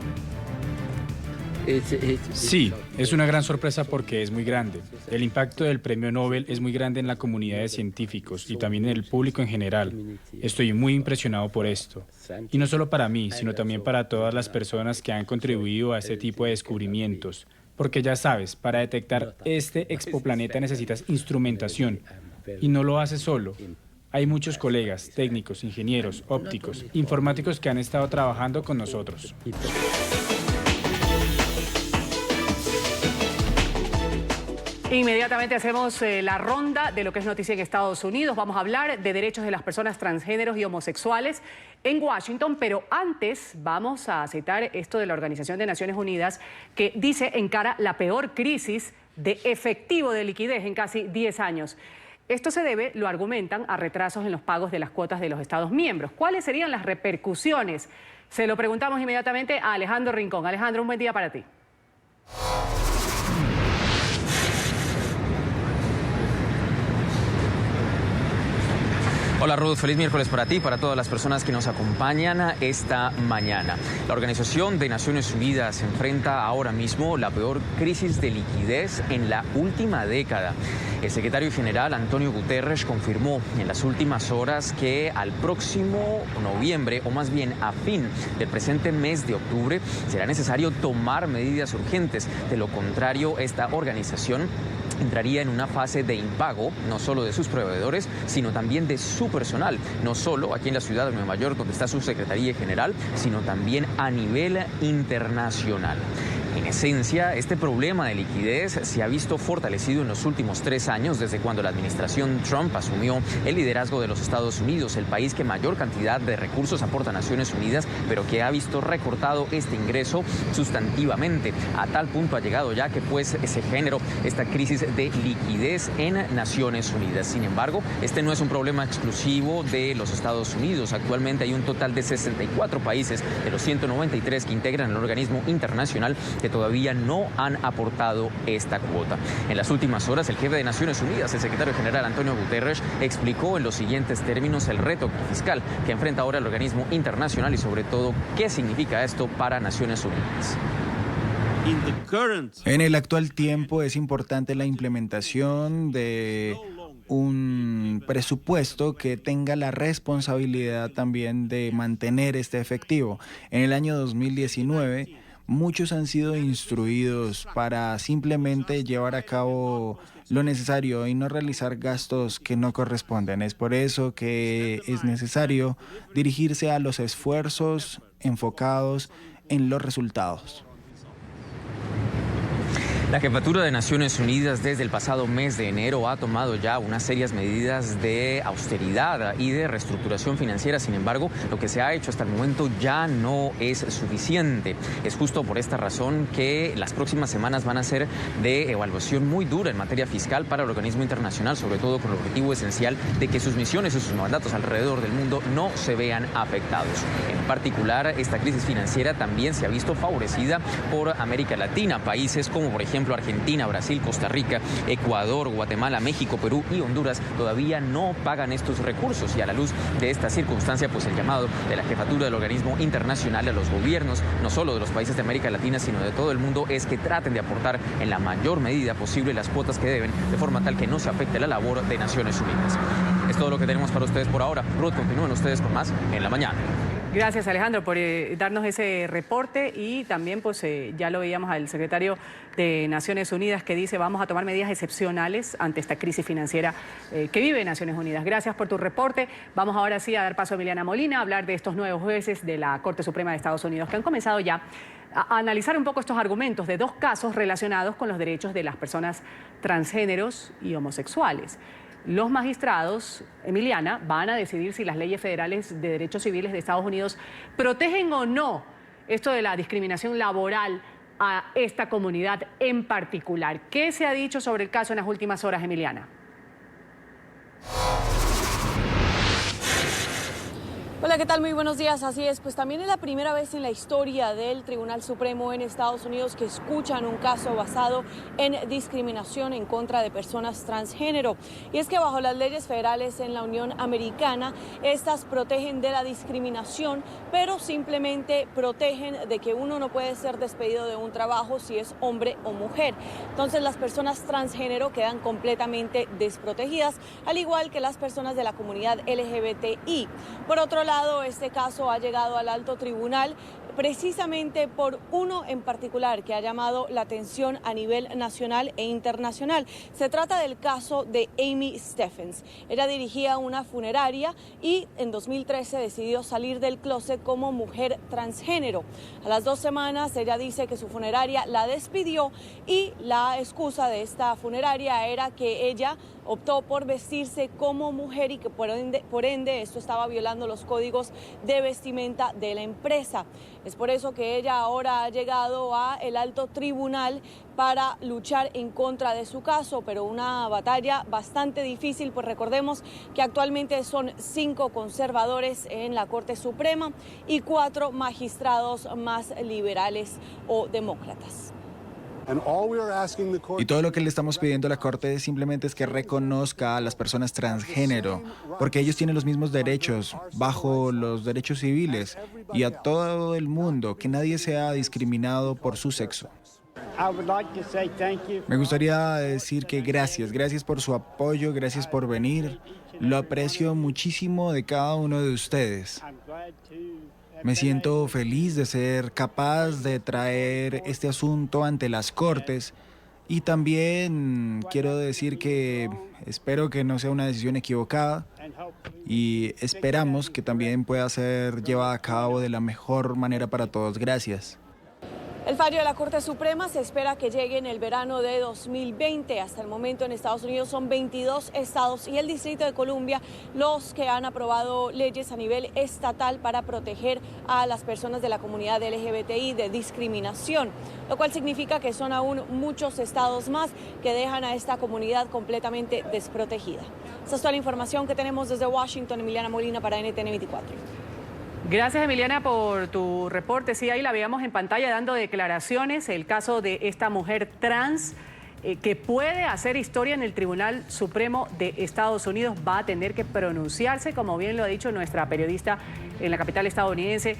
Speaker 17: Sí, es una gran sorpresa porque es muy grande. El impacto del premio Nobel es muy grande en la comunidad de científicos y también en el público en general. Estoy muy impresionado por esto. Y no solo para mí, sino también para todas las personas que han contribuido a este tipo de descubrimientos. Porque ya sabes, para detectar este exoplaneta necesitas instrumentación. Y no lo haces solo. Hay muchos colegas, técnicos, ingenieros, ópticos, informáticos que han estado trabajando con nosotros.
Speaker 2: Inmediatamente hacemos la ronda de lo que es noticia en Estados Unidos. Vamos a hablar de derechos de las personas transgéneros y homosexuales en Washington, pero antes vamos a citar esto de la Organización de Naciones Unidas, que dice encara la peor crisis de efectivo de liquidez en casi 10 años. Esto se debe, lo argumentan, a retrasos en los pagos de las cuotas de los Estados miembros. ¿Cuáles serían las repercusiones? Se lo preguntamos inmediatamente a Alejandro Rincón. Alejandro, un buen día para ti.
Speaker 18: Hola Ruth, feliz miércoles para ti y para todas las personas que nos acompañan esta mañana. La Organización de Naciones Unidas enfrenta ahora mismo la peor crisis de liquidez en la última década. El secretario general Antonio Guterres confirmó en las últimas horas que al próximo noviembre, o más bien a fin del presente mes de octubre, será necesario tomar medidas urgentes. De lo contrario, esta organización entraría en una fase de impago, no solo de sus proveedores, sino también de su personal, no solo aquí en la ciudad de Nueva York, donde está su Secretaría General, sino también a nivel internacional. En esencia, este problema de liquidez se ha visto fortalecido en los últimos 3 años, desde cuando la administración Trump asumió el liderazgo de los Estados Unidos, el país que mayor cantidad de recursos aporta a Naciones Unidas, pero que ha visto recortado este ingreso sustantivamente. A tal punto ha llegado ya que pues se generó esta crisis de liquidez en Naciones Unidas. Sin embargo, este no es un problema exclusivo de los Estados Unidos. Actualmente hay un total de 64 países de los 193 que integran el organismo internacional que todavía no han aportado esta cuota. En las últimas horas, el jefe de Naciones Unidas, el secretario general Antonio Guterres, explicó en los siguientes términos el reto fiscal que enfrenta ahora el organismo internacional y sobre todo qué significa esto para Naciones Unidas.
Speaker 16: En el actual tiempo es importante la implementación de un presupuesto que tenga la responsabilidad también de mantener este efectivo. En el año 2019, muchos han sido instruidos para simplemente llevar a cabo lo necesario y no realizar gastos que no corresponden. Es por eso que es necesario dirigirse a los esfuerzos enfocados en los resultados.
Speaker 18: La Jefatura de Naciones Unidas desde el pasado mes de enero ha tomado ya unas serias medidas de austeridad y de reestructuración financiera. Sin embargo, lo que se ha hecho hasta el momento ya no es suficiente. Es justo por esta razón que las próximas semanas van a ser de evaluación muy dura en materia fiscal para el organismo internacional, sobre todo con el objetivo esencial de que sus misiones y sus mandatos alrededor del mundo no se vean afectados. En particular, esta crisis financiera también se ha visto favorecida por América Latina, países como por ejemplo Argentina, Brasil, Costa Rica, Ecuador, Guatemala, México, Perú y Honduras todavía no pagan estos recursos, y a la luz de esta circunstancia, pues el llamado de la jefatura del organismo internacional a los gobiernos, no solo de los países de América Latina, sino de todo el mundo, es que traten de aportar en la mayor medida posible las cuotas que deben, de forma tal que no se afecte la labor de Naciones Unidas. Es todo lo que tenemos para ustedes por ahora. Ruth, continúen ustedes con más en la mañana.
Speaker 2: Gracias, Alejandro, por darnos ese reporte, y también pues ya lo veíamos al secretario de Naciones Unidas que dice vamos a tomar medidas excepcionales ante esta crisis financiera que vive Naciones Unidas. Gracias por tu reporte. Vamos ahora sí a dar paso a Emiliana Molina a hablar de estos nuevos jueces de la Corte Suprema de Estados Unidos que han comenzado ya a analizar un poco estos argumentos de 2 casos relacionados con los derechos de las personas transgéneros y homosexuales. Los magistrados, Emiliana, van a decidir si las leyes federales de derechos civiles de Estados Unidos protegen o no esto de la discriminación laboral a esta comunidad en particular. ¿Qué se ha dicho sobre el caso en las últimas horas, Emiliana?
Speaker 19: Hola, ¿qué tal? Muy buenos días. Así es, pues también es la primera vez en la historia del Tribunal Supremo en Estados Unidos que escuchan un caso basado en discriminación en contra de personas transgénero. Y es que bajo las leyes federales en la Unión Americana, estas protegen de la discriminación, pero simplemente protegen de que uno no puede ser despedido de un trabajo si es hombre o mujer. Entonces las personas transgénero quedan completamente desprotegidas, al igual que las personas de la comunidad LGBTI. Por otro lado, este caso ha llegado al alto tribunal precisamente por uno en particular que ha llamado la atención a nivel nacional e internacional. Se trata del caso de Amy Stephens. Ella dirigía una funeraria y en 2013 decidió salir del closet como mujer transgénero. A las 2 semanas ella dice que su funeraria la despidió y la excusa de esta funeraria era que ella optó por vestirse como mujer y que por ende esto estaba violando los códigos de vestimenta de la empresa. Es por eso que ella ahora ha llegado a el alto tribunal para luchar en contra de su caso, pero una batalla bastante difícil, pues recordemos que actualmente son 5 conservadores en la Corte Suprema y 4 magistrados más liberales o demócratas.
Speaker 16: Y todo lo que le estamos pidiendo a la Corte simplemente es que reconozca a las personas transgénero, porque ellos tienen los mismos derechos bajo los derechos civiles y a todo el mundo, que nadie sea discriminado por su sexo. Me gustaría decir que gracias por su apoyo, gracias por venir. Lo aprecio muchísimo de cada uno de ustedes. Me siento feliz de ser capaz de traer este asunto ante las Cortes y también quiero decir que espero que no sea una decisión equivocada y esperamos que también pueda ser llevada a cabo de la mejor manera para todos. Gracias.
Speaker 19: El fallo de la Corte Suprema se espera que llegue en el verano de 2020. Hasta el momento en Estados Unidos son 22 estados y el Distrito de Columbia los que han aprobado leyes a nivel estatal para proteger a las personas de la comunidad LGBTI de discriminación, lo cual significa que son aún muchos estados más que dejan a esta comunidad completamente desprotegida. Esta es toda la información que tenemos desde Washington. Emiliana Molina para NTN 24.
Speaker 2: Gracias, Emiliana, por tu reporte. Sí, ahí la veíamos en pantalla dando declaraciones. El caso de esta mujer trans que puede hacer historia en el Tribunal Supremo de Estados Unidos. Va a tener que pronunciarse, como bien lo ha dicho nuestra periodista en la capital estadounidense,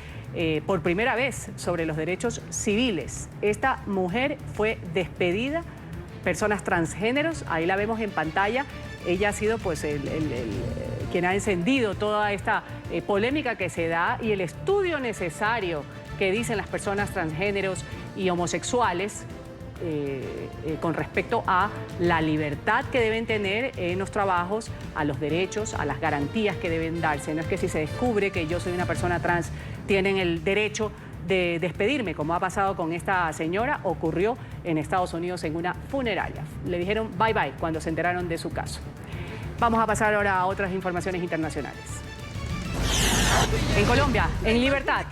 Speaker 2: por primera vez sobre los derechos civiles. Esta mujer fue despedida, personas transgéneros, ahí la vemos en pantalla. Ella ha sido pues quien ha encendido toda esta polémica que se da y el estudio necesario que dicen las personas transgéneros y homosexuales con respecto a la libertad que deben tener en los trabajos, a los derechos, a las garantías que deben darse. No es que si se descubre que yo soy una persona trans, tienen el derecho de despedirme, como ha pasado con esta señora. Ocurrió en Estados Unidos en una funeraria. Le dijeron bye bye cuando se enteraron de su caso. Vamos a pasar ahora a otras informaciones internacionales. En Colombia, en libertad,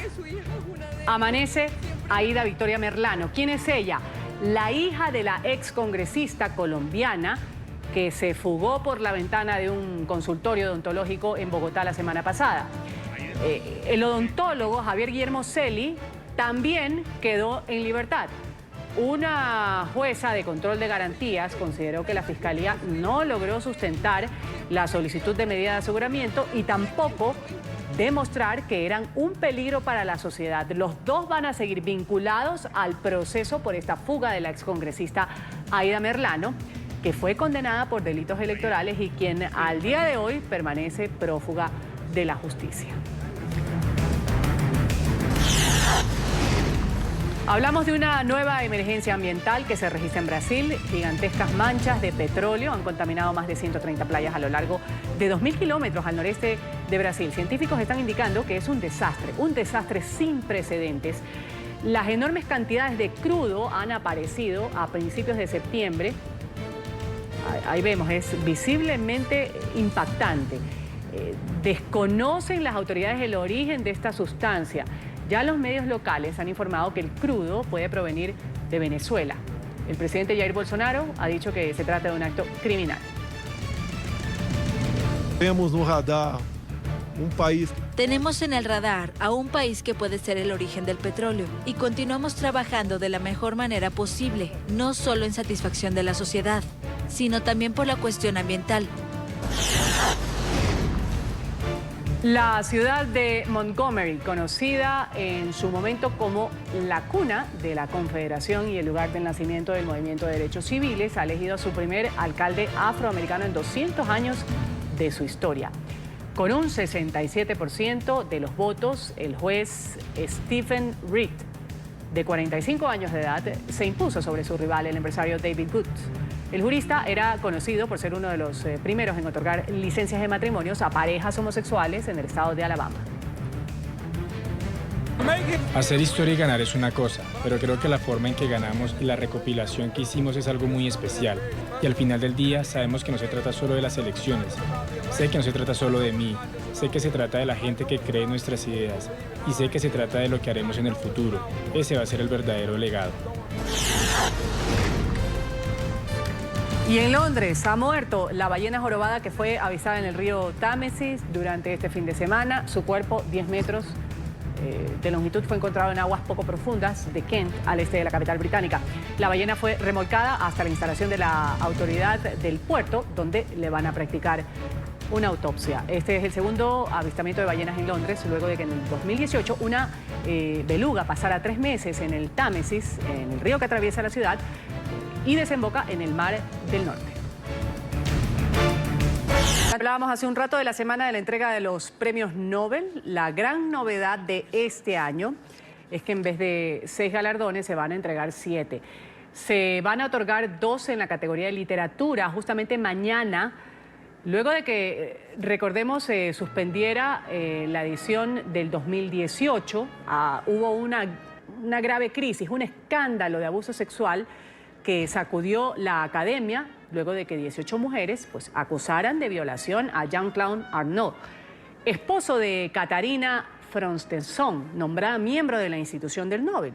Speaker 2: amanece Aida Victoria Merlano. ¿Quién es ella? La hija de la excongresista colombiana que se fugó por la ventana de un consultorio odontológico en Bogotá la semana pasada. El odontólogo Javier Guillermo Celi también quedó en libertad. Una jueza de control de garantías consideró que la Fiscalía no logró sustentar la solicitud de medida de aseguramiento y tampoco demostrar que eran un peligro para la sociedad. Los dos van a seguir vinculados al proceso por esta fuga de la excongresista Aida Merlano, que fue condenada por delitos electorales y quien al día de hoy permanece prófuga de la justicia. Hablamos de una nueva emergencia ambiental que se registra en Brasil. Gigantescas manchas de petróleo han contaminado más de 130 playas a lo largo de 2.000 kilómetros al noreste de Brasil. Científicos están indicando que es un desastre sin precedentes. Las enormes cantidades de crudo han aparecido a principios de septiembre. Ahí vemos, es visiblemente impactante. Desconocen las autoridades el origen de esta sustancia. Ya los medios locales han informado que el crudo puede provenir de Venezuela. El presidente Jair Bolsonaro ha dicho que se trata de un acto criminal.
Speaker 20: Tenemos no radar un país.
Speaker 21: Tenemos en el radar a un país que puede ser el origen del petróleo y continuamos trabajando de la mejor manera posible, no solo en satisfacción de la sociedad, sino también por la cuestión ambiental.
Speaker 2: La ciudad de Montgomery, conocida en su momento como la cuna de la Confederación y el lugar del nacimiento del movimiento de derechos civiles, ha elegido a su primer alcalde afroamericano en 200 años de su historia. Con un 67% de los votos, el juez Stephen Reed, de 45 años de edad, se impuso sobre su rival, el empresario David Good. El jurista era conocido por ser uno de los primeros en otorgar licencias de matrimonios a parejas homosexuales en el estado de Alabama.
Speaker 17: Hacer historia y ganar es una cosa, pero creo que la forma en que ganamos y la recopilación que hicimos es algo muy especial. Y al final del día sabemos que no se trata solo de las elecciones. Sé que no se trata solo de mí. Sé que se trata de la gente que cree en nuestras ideas. Y sé que se trata de lo que haremos en el futuro. Ese va a ser el verdadero legado.
Speaker 2: Y en Londres ha muerto la ballena jorobada que fue avistada en el río Támesis durante este fin de semana. Su cuerpo, 10 metros de longitud fue encontrado en aguas poco profundas de Kent, al este de la capital británica. La ballena fue remolcada hasta la instalación de la autoridad del puerto, donde le van a practicar una autopsia. Este es el segundo avistamiento de ballenas en Londres, luego de que en el 2018 una beluga pasara 3 meses en el Támesis, en el río que atraviesa la ciudad, y desemboca en el Mar del Norte. Hablábamos hace un rato de la semana de la entrega de los premios Nobel. La gran novedad de este año es que en vez de 6 galardones se van a entregar 7. Se van a otorgar 2 en la categoría de literatura, justamente mañana, luego de que, recordemos, se suspendiera la edición del 2018. Hubo una grave crisis, un escándalo de abuso sexual que sacudió la academia luego de que 18 mujeres pues, acusaran de violación a Jean-Claude Arnault, esposo de Katarina Fronstenson, nombrada miembro de la institución del Nobel.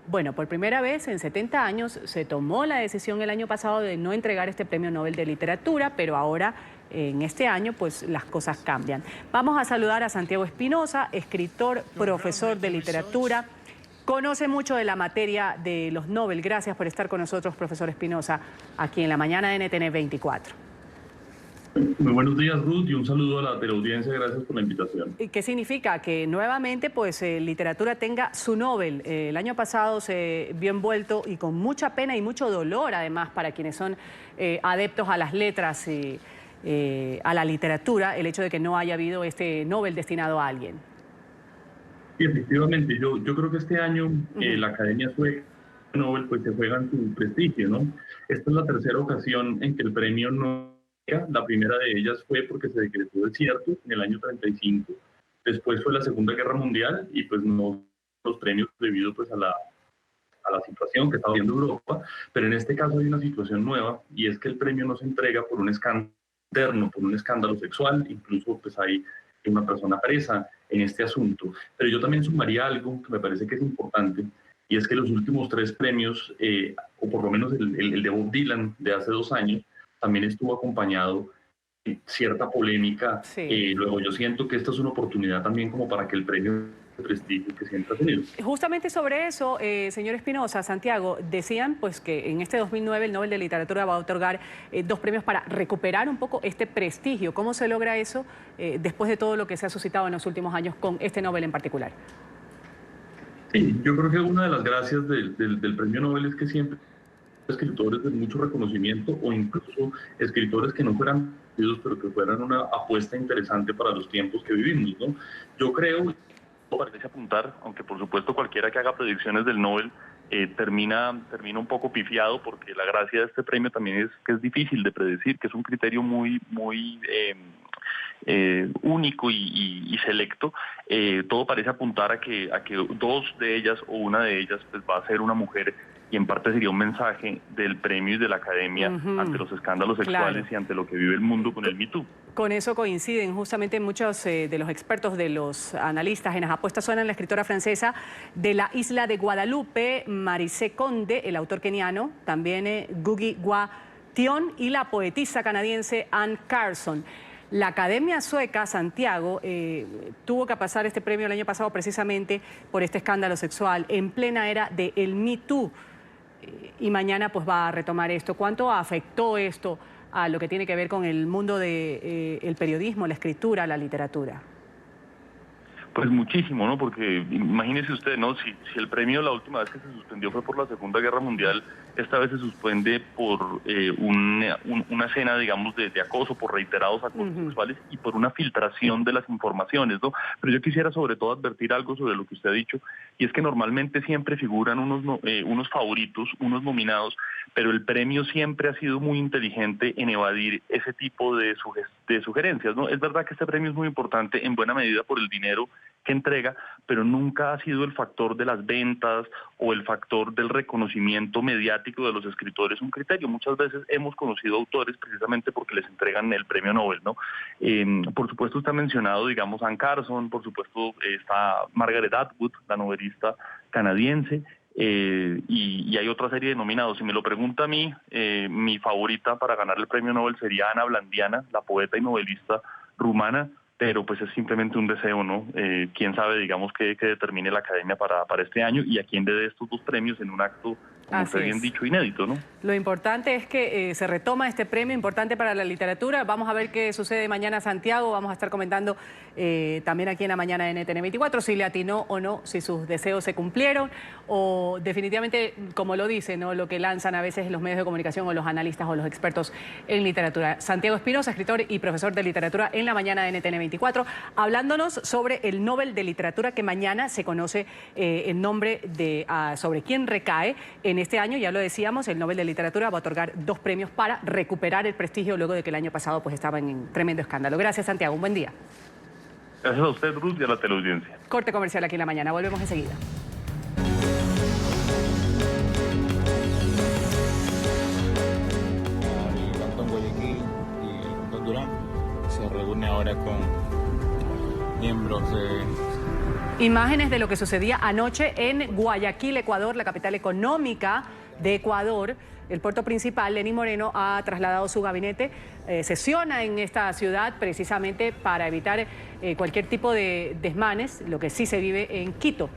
Speaker 2: Bueno, por primera vez en 70 años se tomó la decisión el año pasado de no entregar este premio Nobel de Literatura, pero ahora, en este año, pues las cosas cambian. Vamos a saludar a Santiago Espinosa, escritor, profesor de literatura. Conoce mucho de la materia de los Nobel. Gracias por estar con nosotros, profesor Espinosa, aquí en la mañana de NTN 24.
Speaker 1: Muy buenos días, Ruth, y un saludo a la teleaudiencia. Gracias por la invitación.
Speaker 2: ¿Y qué significa? Que nuevamente, pues, literatura tenga su Nobel. El año pasado se vio envuelto, y con mucha pena y mucho dolor, además, para quienes son adeptos a las letras y a la literatura, el hecho de que no haya habido este Nobel destinado a alguien.
Speaker 1: Sí, efectivamente, yo creo que este año la Academia Sueca Nobel pues se juegan su prestigio, ¿no? Esta es la tercera ocasión en que el premio Nobel, la primera de ellas fue porque se decretó desierto en el año 35, después fue la Segunda Guerra Mundial y pues no los premios debido pues a la situación que está viviendo Europa, pero en este caso hay una situación nueva y es que el premio no se entrega por un escándalo interno, por un escándalo sexual, incluso pues hay una persona presa en este asunto. Pero yo también sumaría algo que me parece que es importante, y es que los últimos 3 premios, o por lo menos el de Bob Dylan de hace 2 años, también estuvo acompañado de cierta polémica.
Speaker 2: Sí.
Speaker 1: Luego yo siento que esta es una oportunidad también como para que el premio de prestigio que siempre ha tenido.
Speaker 2: Justamente sobre eso, señor Espinosa, Santiago, decían pues que en este 2009 el Nobel de Literatura va a otorgar 2 premios para recuperar un poco este prestigio. ¿Cómo se logra eso después de todo lo que se ha suscitado en los últimos años con este Nobel en particular?
Speaker 1: Sí, yo creo que una de las gracias del premio Nobel es que siempre escritores de mucho reconocimiento o incluso escritores que no fueran conocidos pero que fueran una apuesta interesante para los tiempos que vivimos, ¿no? Yo creo, parece apuntar, aunque por supuesto cualquiera que haga predicciones del Nobel termina un poco pifiado, porque la gracia de este premio también es que es difícil de predecir, que es un criterio muy único y selecto. Todo parece apuntar a que 2 de ellas o una de ellas pues va a ser una mujer, y en parte sería un mensaje del premio y de la academia ante los escándalos sexuales, claro, y ante lo que vive el mundo con el Me Too.
Speaker 2: Con eso coinciden justamente muchos de los expertos, de los analistas en las apuestas. Suenan la escritora francesa de la isla de Guadalupe, Marisé Conde, el autor keniano, también Ngugi wa Thiong'o, y la poetisa canadiense Anne Carson. La Academia Sueca, Santiago, tuvo que pasar este premio el año pasado precisamente por este escándalo sexual en plena era del Me Too. Y mañana pues va a retomar esto. ¿Cuánto afectó esto a lo que tiene que ver con el mundo del periodismo, la escritura, la literatura?
Speaker 1: Pues muchísimo, ¿no? Porque imagínese usted, ¿no? Si el premio la última vez que se suspendió fue por la Segunda Guerra Mundial, esta vez se suspende por una escena, digamos, de acoso, por reiterados acosos sexuales y por una filtración de las informaciones, ¿no? Pero yo quisiera sobre todo advertir algo sobre lo que usted ha dicho, y es que normalmente siempre figuran unos favoritos, unos nominados, pero el premio siempre ha sido muy inteligente en evadir ese tipo de sugerencias, ¿no? Es verdad que este premio es muy importante en buena medida por el dinero que entrega, pero nunca ha sido el factor de las ventas o el factor del reconocimiento mediático de los escritores un criterio. Muchas veces hemos conocido autores precisamente porque les entregan el premio Nobel, ¿no? Por supuesto usted ha mencionado, digamos, Anne Carson, por supuesto está Margaret Atwood, la novelista canadiense, y hay otra serie de nominados. Si me lo pregunta a mí, mi favorita para ganar el premio Nobel sería Ana Blandiana, la poeta y novelista rumana, pero pues es simplemente un deseo, ¿no? Quién sabe, digamos, que determine la academia para este año y a quién le dé estos 2 premios en un acto, como usted bien dicho, inédito, ¿no?
Speaker 2: Lo importante es que se retoma este premio, importante para la literatura. Vamos a ver qué sucede mañana, Santiago. Vamos a estar comentando también aquí en la mañana de NTN 24 si le atinó o no, si sus deseos se cumplieron o definitivamente, como lo dicen, ¿no?, lo que lanzan a veces los medios de comunicación o los analistas o los expertos en literatura. Santiago Espinosa, escritor y profesor de literatura en la mañana de NTN 24, hablándonos sobre el Nobel de Literatura que mañana se conoce el nombre de sobre quién recae. En este año, ya lo decíamos, el Nobel de Literatura va a otorgar 2 premios para recuperar el prestigio luego de que el año pasado pues estaban en tremendo escándalo. Gracias, Santiago. Un buen día.
Speaker 1: Gracias a usted, Ruth, y a la teleaudiencia.
Speaker 2: Corte comercial aquí en la mañana. Volvemos enseguida.
Speaker 3: El Cantón Guayaquil y el Cantón Durán se reúne ahora con miembros de...
Speaker 2: Imágenes de lo que sucedía anoche en Guayaquil, Ecuador, la capital económica de Ecuador. El puerto principal, Lenín Moreno, ha trasladado su gabinete, sesiona en esta ciudad precisamente para evitar cualquier tipo de desmanes, lo que sí se vive en Quito.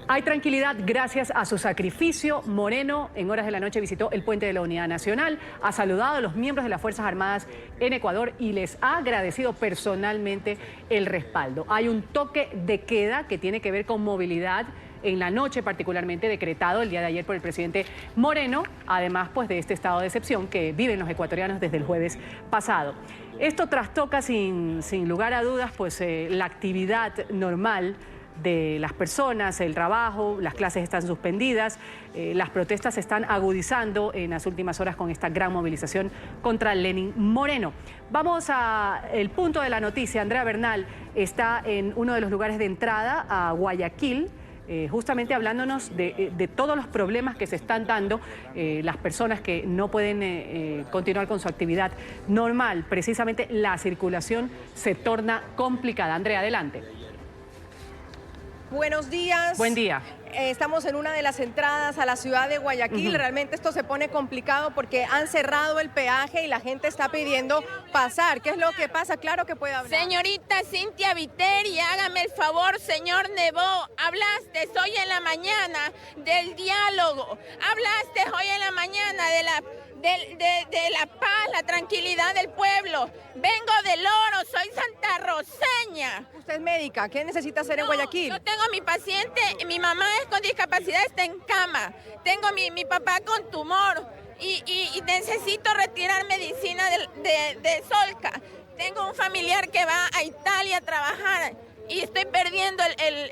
Speaker 2: Hay tranquilidad gracias a su sacrificio. Moreno en horas de la noche visitó el Puente de la Unidad Nacional, ha saludado a los miembros de las Fuerzas Armadas en Ecuador y les ha agradecido personalmente el respaldo. Hay un toque de queda que tiene que ver con movilidad en la noche, particularmente decretado el día de ayer por el presidente Moreno, además pues de este estado de excepción que viven los ecuatorianos desde el jueves pasado. Esto trastoca sin lugar a dudas pues la actividad normal de las personas, el trabajo, las clases están suspendidas, las protestas se están agudizando en las últimas horas con esta gran movilización contra Lenín Moreno. Vamos al punto de la noticia. Andrea Bernal está en uno de los lugares de entrada a Guayaquil, justamente hablándonos de todos los problemas que se están dando, las personas que no pueden continuar con su actividad normal. Precisamente la circulación se torna complicada. Andrea, adelante.
Speaker 7: Buenos días.
Speaker 2: Buen día.
Speaker 7: Estamos en una de las entradas a la ciudad de Guayaquil. Realmente esto se pone complicado porque han cerrado el peaje y la gente está pidiendo pasar. ¿Qué es lo que pasa? Claro que puede hablar.
Speaker 22: Señorita Cintia Viteri, hágame el favor, señor Nebó. Hablaste hoy en la mañana del diálogo. Hablaste hoy en la mañana de la paz, la tranquilidad del pueblo. Vengo del Oro, soy santarroceña.
Speaker 7: Usted es médica, ¿qué necesita hacer en Guayaquil?
Speaker 22: Yo tengo mi paciente, mi mamá es con discapacidad, está en cama. Tengo mi papá con tumor y necesito retirar medicina de Solca. Tengo un familiar que va a Italia a trabajar y estoy perdiendo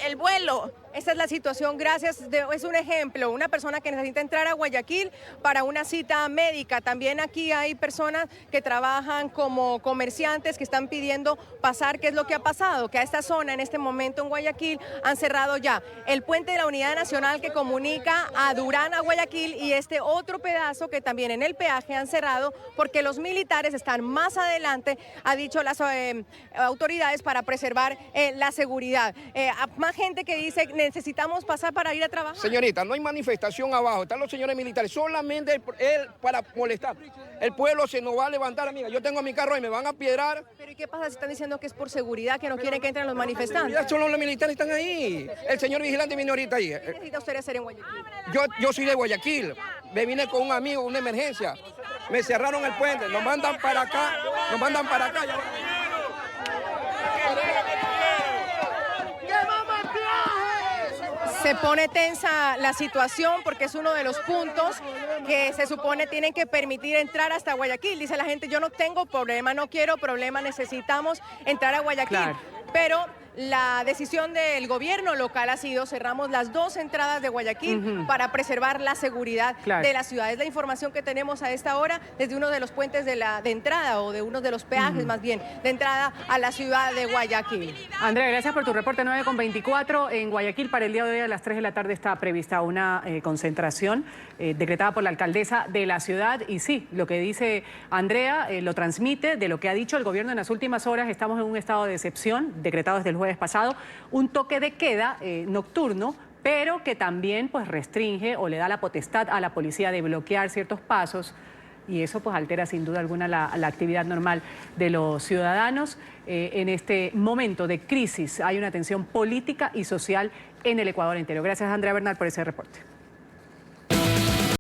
Speaker 22: el vuelo.
Speaker 7: Esa es la situación, gracias. Es un ejemplo, una persona que necesita entrar a Guayaquil para una cita médica. También aquí hay personas que trabajan como comerciantes que están pidiendo pasar. ¿Qué es lo que ha pasado? Que a esta zona, en este momento en Guayaquil, han cerrado ya el puente de la Unidad Nacional que comunica a Durán a Guayaquil y este otro pedazo que también en el peaje han cerrado porque los militares están más adelante, ha dicho las autoridades, para preservar la seguridad. Más gente que dice necesitamos pasar para ir a trabajar.
Speaker 23: Señorita, no hay manifestación abajo, están los señores militares, solamente él para molestar. El pueblo se nos va a levantar, amiga, yo tengo mi carro y me van a piedrar.
Speaker 7: Pero ¿y qué pasa si están diciendo que es por seguridad, que no quieren que entren los manifestantes?
Speaker 23: Solo los militares están ahí, el señor vigilante vino ahorita ahí.
Speaker 7: ¿Qué necesita usted hacer en Guayaquil?
Speaker 23: Yo soy de Guayaquil, me vine con un amigo, una emergencia, me cerraron el puente, nos mandan para acá,
Speaker 7: Se pone tensa la situación porque es uno de los puntos que se supone tienen que permitir entrar hasta Guayaquil. Dice la gente, yo no tengo problema, no quiero problema, necesitamos entrar a Guayaquil. Claro. Pero la decisión del gobierno local ha sido cerramos las 2 entradas de Guayaquil para preservar la seguridad de la ciudad. Es la información que tenemos a esta hora desde uno de los puentes de entrada o de uno de los peajes más bien de entrada a la ciudad de Guayaquil.
Speaker 2: Andrea, gracias por tu reporte. 9:24 en Guayaquil. Para el día de hoy a las 3 de la tarde está prevista una concentración decretada por la alcaldesa de la ciudad. Y sí, lo que dice Andrea lo transmite de lo que ha dicho el gobierno en las últimas horas. Estamos en un estado de excepción decretado desde el jueves pasado, un toque de queda nocturno, pero que también pues restringe o le da la potestad a la policía de bloquear ciertos pasos y eso pues altera sin duda alguna la actividad normal de los ciudadanos. En este momento de crisis hay una tensión política y social en el Ecuador entero. Gracias, Andrea Bernal, por ese reporte.